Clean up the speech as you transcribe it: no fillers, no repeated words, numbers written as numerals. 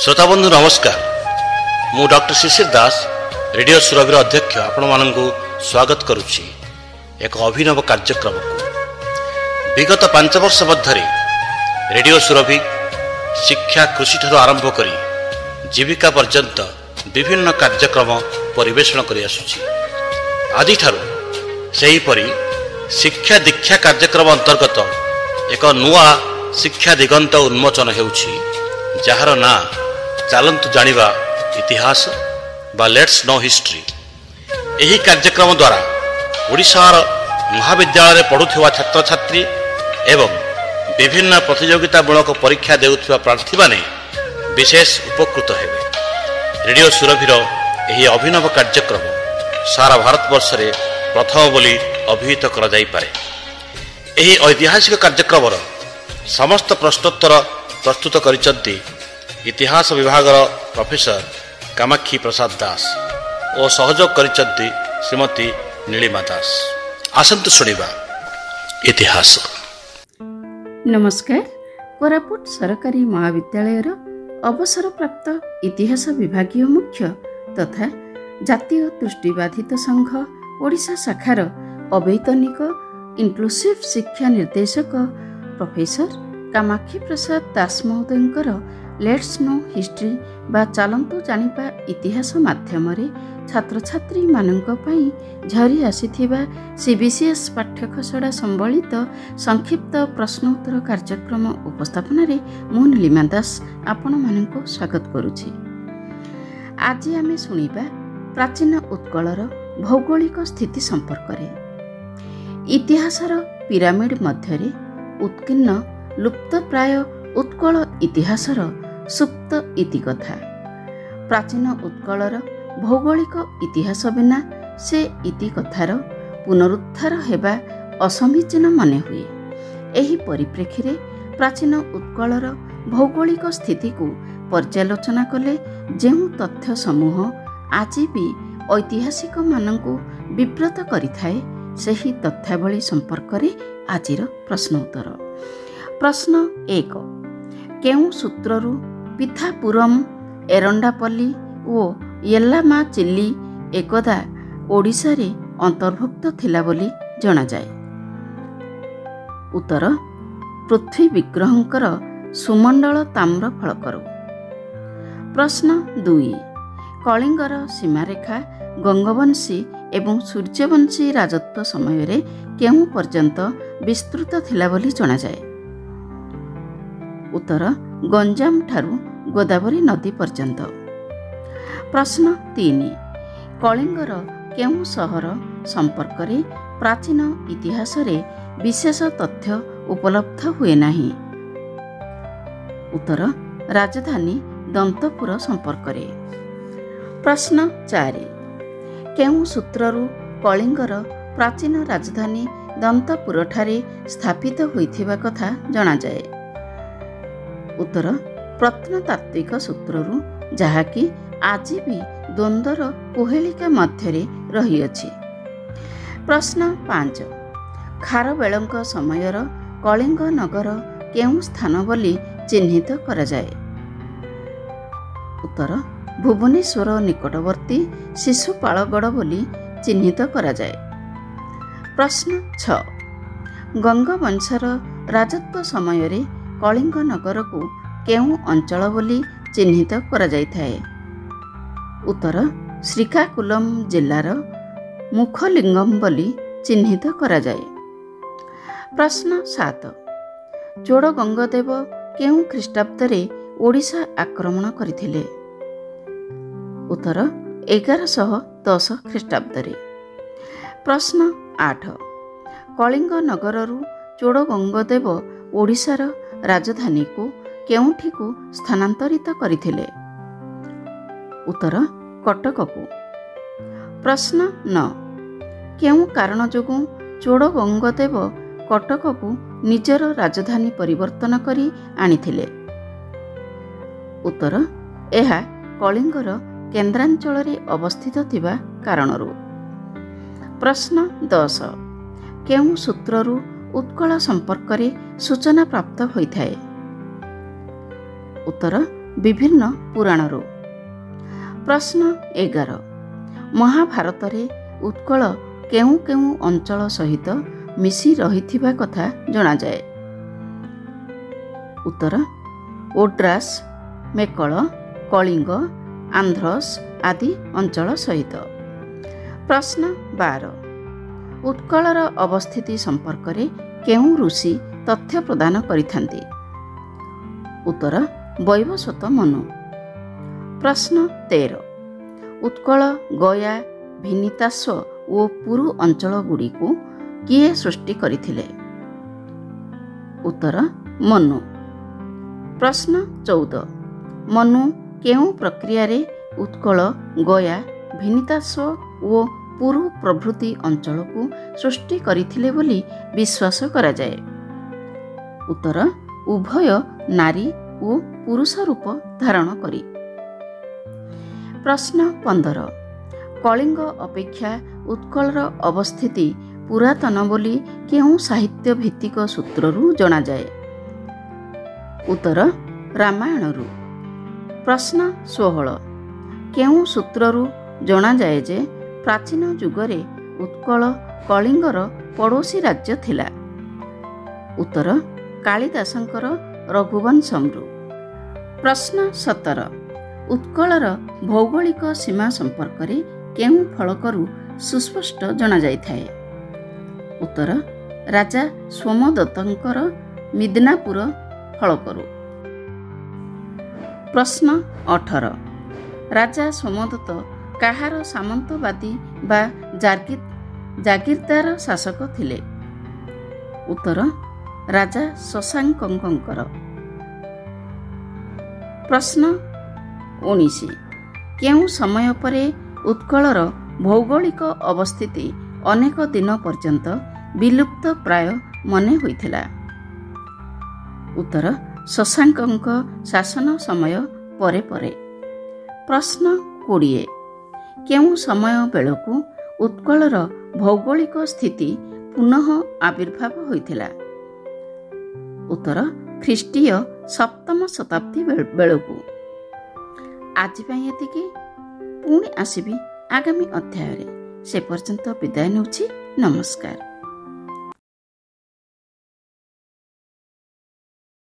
श्रोताबंधु नमस्कार। मु डॉक्टर शिशिर दास रेडियो सुरभि अध्यक्ष आपण मानू स्वागत करुच्ची एक अभिनव कार्यक्रम को। विगत 5 वर्ष मध्य रेडियो सुरभि शिक्षा कृषि ठार आरंभ करी जीविका पर्यंत विभिन्न कार्यक्रम परिवेषण कर आसुची। आदि ठारू सेहीपरि शिक्षा दीक्षा कार्यक्रम अंतर्गत एक नुआ शिक्षा दिगंत उन्मोचन हेउछि, जार ना चलतु जानिबा इतिहास बा लेट्स नो हिस्ट्री। यही कार्यक्रम द्वारा ओडिशार महाविद्यालय पढ़ुवा छात्र छात्री एवं विभिन्न प्रतियोगितामूलक परीक्षा देउथिबा प्रार्थी माने विशेष उपकृत हेबे। रेडियो सुरभिर यही अभिनव कार्यक्रम सारा भारतवर्ष रे प्रथम बोली अभिहित करा जाई पारे। यही ऐतिहासिक कार्यक्रम समस्त प्रश्नोत्तर प्रस्तुत करिसंती इतिहास विभाग प्रोफेसर कामाक्षी प्रसाद दास और सहयोग करिसंती श्रीमती नीलिमा दास। आसंतु सुनिबा इतिहास। नमस्कार। कोरापुट सरकारी महाविद्यालय अवसर प्राप्त इतिहास विभागीय मुख्य तथा जातीय दृष्टिबाधित संघ ओडिशा शाखार अवैतनिक इनक्लूसिव शिक्षा निर्देशक प्रोफेसर कामाक्षी प्रसाद दास महोदयंकर लेट्स नो हिस्ट्री बा चलतु जानिबा इतिहास माध्यम छात्र छात्री मानक पई झरी आसीथिबा सीबीसीएस पाठ्यखसड़ा संबलित संक्षिप्त प्रश्नोत्तर कार्यक्रम उपस्थापन रे मु नीलिमा दास आपण मानक स्वागत करुछि। आज आमे सुनिबा प्राचीन उत्कलर भौगोलिक स्थिति संपर्क रे। इतिहासर पिरामिड मध्यरे उत्कीर्ण लुप्त प्राय उत्कल इतिहासर सुप्त इति कथा। प्राचीन उत्कलर भौगोलिक इतिहास बिना से इति कथार पुनरुद्धार हेबा असमीचीन मने हुए। एही परिप्रेक्षी रे प्राचीन उत्कलर भौगोलिक स्थिति को पर्यालोचना कले जेउ तथ्य समूह आज भी ऐतिहासिक मानकु विब्रत करिथाए, सेही तथ्यावली संपर्क रे आजिर प्रश्नोत्तर। प्रश्न 1। केउ सूत्ररु पिथापुरम एरंडापल्ली और येल्लामा चिल्ली एकदा ओडिशा रे अंतर्भुक्त थिला बोली जणा जाए? उत्तर पृथ्वी विग्रहंकर सुमंडल ताम्र फलकरू। प्रश्न 2। कलिंगर सीमारेखा गंगवंशी एवं सूर्यवंशी राजत्व समय रे केउ पर्यंत विस्तृत थिला बोली जणा जाए? उत्तर गंजाम ठारू गोदावरी नदी पर्यंत। प्रश्न 3। कलिंगर केउ सहर संपर्क रे प्राचीन इतिहास रे विशेष तथ्य उपलब्ध हुए नाही? उत्तर राजधानी दंतपुर संपर्क रे। प्रश्न 4। केउ सूत्ररु कलिंगर प्राचीन राजधानी दंतपुर ठारे स्थापित होइथिबा कथा जणा जाए? उत्तर प्रत्नतात्विक सूत्ररु, जहाँकि आज भी द्वंद्वर कुहेलिका मध्यरे रही अछि। प्रश्न 5। खारवेलंक समयर कलिंग नगर केउ स्थान बोली चिन्हित करा जाए? उत्तर भुवनेश्वर निकटवर्ती शिशुपालगढ़ बोली चिन्हित करा जाए। प्रश्न 6। गंगवंशर राजत्व समय रे कलिंग नगर को केउ अंचल बोली चिन्हित करा जाइथाए? उत्तर श्रीकाकुलम जिल्लार मुखलिंगम बोली चिन्हित करा जाए। प्रश्न 7। चोड़गंगदेव केउ ख्रीष्टाब्द रे ओडिशा आक्रमण करथिले? उत्तर 1110 ख्रीष्टाब्द रे। प्रश्न 8। कलिंग नगररू चोड़गंगदेव ओडिशार राजधानी को केउठी को स्थानांतरित करथिले? उत्तर कटक को। प्रश्न 9। केउ कारण जोगु चोड़गंगदेव कटक को निजर राजधानी परिवर्तन करी आनिथिले? उत्तर एहा कलिंगर केन्द्रांचल रे अवस्थित थिबा कारणरू। प्रश्न 10। केउ सूत्ररु उत्कल संपर्क रे सूचना प्राप्त होइथाए? उत्तर ବିଭିନ୍ନ ପୁରାଣରୁ। ପ୍ରଶ୍ନ 11 ମହାଭାରତରେ ଉତ୍କଳ କେଉଁ କେଉଁ ଅଞ୍ଚଳ ସହିତ ମିଶି ରହିଥିବା କଥା ଜଣାଯାଏ? ଉତ୍ତର ଓଡ୍ରାସ, ମେକଳ, କଳିଙ୍ଗ, ଆନ୍ଧ୍ରସ ଆଦି ଅଞ୍ଚଳ ସହିତ। ପ୍ରଶ୍ନ 12 ଉତ୍କଳର ଅବସ୍ଥିତି ସମ୍ପର୍କରେ କେଉଁ ଋଷି ତଥ୍ୟ ପ୍ରଦାନ କରିଥାନ୍ତି? ଉତ୍ତର ବୈବସ୍ୱତ ମନୁ। ପ୍ରଶ୍ନ 13 ଉତ୍କଳ, ଗୟା, ଭିନିତାସ୍ୱ ଓ ପୁରୁ ଅଞ୍ଚଳଗୁଡ଼ିକୁ କିଏ ସୃଷ୍ଟି କରିଥିଲେ? ଉତ୍ତର ମନୁ। ପ୍ରଶ୍ନ 14 ମନୁ କେଉଁ ପ୍ରକ୍ରିୟାରେ ଉତ୍କଳ, ଗୟା, ଭିନିତାସ୍ୱ ଓ ପୁରୁ ପ୍ରଭୃତି ଅଞ୍ଚଳକୁ ସୃଷ୍ଟି କରିଥିଲେ ବୋଲି ବିଶ୍ୱାସ କରାଯାଏ? ଉତ୍ତର ଉଭୟ ନାରୀ ଓ ପୁରୁଷ ରୂପ ଧାରଣ କରି। ପ୍ରଶ୍ନ 15 କଳିଙ୍ଗ ଅପେକ୍ଷା ଉତ୍କଳର ଅବସ୍ଥିତି ପୁରାତନ ବୋଲି କେଉଁ ସାହିତ୍ୟ ଭିତ୍ତିକ ସୂତ୍ରରୁ ଜଣାଯାଏ? ଉତ୍ତର ରାମାୟଣରୁ। ପ୍ରଶ୍ନ 16 କେଉଁ ସୂତ୍ରରୁ ଜଣାଯାଏ ଯେ ପ୍ରାଚୀନ ଯୁଗରେ ଉତ୍କଳ କଳିଙ୍ଗର ପଡ଼ୋଶୀ ରାଜ୍ୟ ଥିଲା? ଉତ୍ତର କାଳିଦାସଙ୍କର ରଘୁବଂଶମରୁ। ପ୍ରଶ୍ନ 17 ଉତ୍କଳର ଭୌଗୋଳିକ ସୀମା ସମ୍ପର୍କରେ କେଉଁ ଫଳକରୁ ସୁସ୍ପଷ୍ଟ ଜଣାଯାଇଥାଏ? ଉତ୍ତର ରାଜା ସୋମଦତ୍ତଙ୍କର ମିଦନାପୁର ଫଳକରୁ। ପ୍ରଶ୍ନ 18 ରାଜା ସୋମଦତ୍ତ କାହାର ସାମନ୍ତବାଦୀ ବା ଜାଗିରଦାର ଶାସକ ଥିଲେ? ଉତ୍ତର ରାଜା ଶଶାଙ୍କଙ୍କର। ପ୍ରଶ୍ନ 19 କେଉଁ ସମୟ ପରେ ଉତ୍କଳର ଭୌଗୋଳିକ ଅବସ୍ଥିତି ଅନେକ ଦିନ ପର୍ଯ୍ୟନ୍ତ ବିଲୁପ୍ତ ପ୍ରାୟ ମନେ ହୋଇଥିଲା? ଉତ୍ତର ଶଶାଙ୍କଙ୍କ ଶାସନ ସମୟ ପରେ ପରେ। ପ୍ରଶ୍ନ 20 କେଉଁ ସମୟ ବେଳକୁ ଉତ୍କଳର ଭୌଗୋଳିକ ସ୍ଥିତି ପୁନଃ ଆବିର୍ଭାବ ହୋଇଥିଲା? ଉତ୍ତର ଖ୍ରୀଷ୍ଟୀୟ 7ମ ଶତାବ୍ଦୀ ବେଳକୁ। ଆଜି ପାଇଁ ଏତିକି। ପୁଣି ଆସିବି ଆଗାମୀ ଅଧ୍ୟାୟରେ। ସେ ପର୍ଯ୍ୟନ୍ତ ବିଦାୟ ନେଉଛି। ନମସ୍କାର।